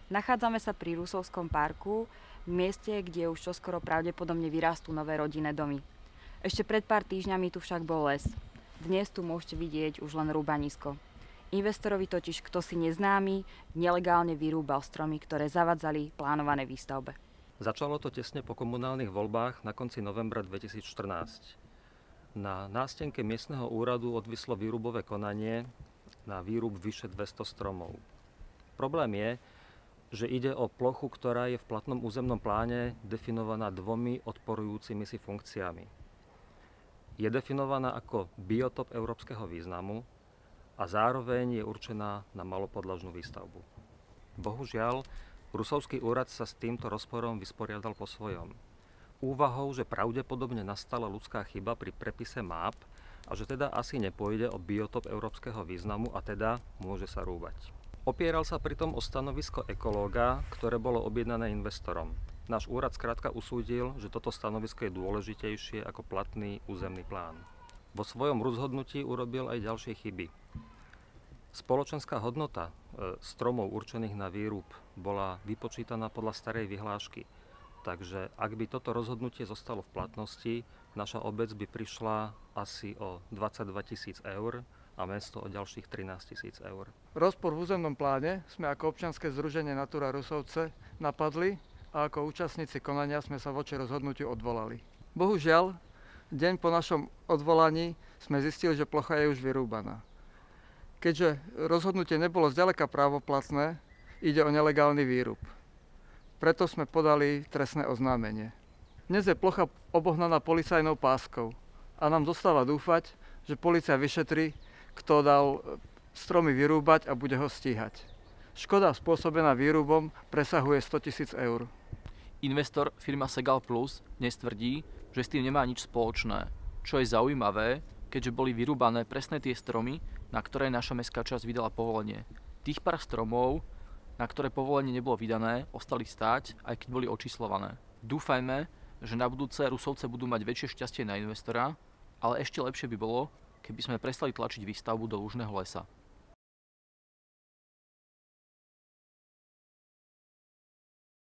Nachádzame sa pri Rusovskom parku, v mieste, kde už čoskoro pravdepodobne vyrastú nové rodinné domy. Ešte pred pár týždňami tu však bol les. Dnes tu môžete vidieť už len rúbanisko. Investorovi totiž ktosi neznámy nelegálne vyrúbal stromy, ktoré zavadzali plánované výstavbe. Začalo to tesne po komunálnych voľbách na konci novembra 2014. Na nástenke miestneho úradu odvislo výrubové konanie na výrub vyše 200 stromov. Problém je, že ide o plochu, ktorá je v platnom územnom pláne definovaná dvomi odporujúcimi si funkciami. Je definovaná ako biotop európskeho významu a zároveň je určená na malopodlažnú výstavbu. Bohužiaľ, Rusovský úrad sa s týmto rozporom vysporiadal po svojom. Úvahou, že pravdepodobne nastala ľudská chyba pri prepise máp a že teda asi nepôjde o biotop európskeho významu a teda môže sa rúbať. Opieral sa pritom o stanovisko ekológa, ktoré bolo objednané investorom. Náš úrad skrátka usúdil, že toto stanovisko je dôležitejšie ako platný územný plán. Vo svojom rozhodnutí urobil aj ďalšie chyby. Spoločenská hodnota stromov určených na výrub bola vypočítaná podľa starej vyhlášky. Takže ak by toto rozhodnutie zostalo v platnosti, naša obec by prišla asi o 22 000 eur a mesto o ďalších 13 000 eur. Rozpor v územnom pláne sme ako občianske združenie Natura Rusovce napadli a ako účastníci konania sme sa voči rozhodnutiu odvolali. Bohužiaľ, deň po našom odvolaní sme zistili, že plocha je už vyrúbaná. Keďže rozhodnutie nebolo zďaleka právoplatné, ide o nelegálny výrub. Preto sme podali trestné oznámenie. Dnes je plocha obohnaná policajnou páskou a nám zostáva dúfať, že polícia vyšetrí, kto dal stromy vyrúbať a bude ho stíhať. Škoda spôsobená výrubom presahuje 100 000 eur. Investor firma Segal Plus dnes tvrdí, že s tým nemá nič spoločné. Čo je zaujímavé, keďže boli vyrúbané presne tie stromy, na ktoré naša mestská časť vydala povolenie. Tých pár stromov, na ktoré povolenie nebolo vydané, ostali stáť, aj keď boli očíslované. Dúfajme, že na budúce Rusovce budú mať väčšie šťastie na investora, ale ešte lepšie by bolo, keby sme prestali tlačiť výstavbu do lužného lesa.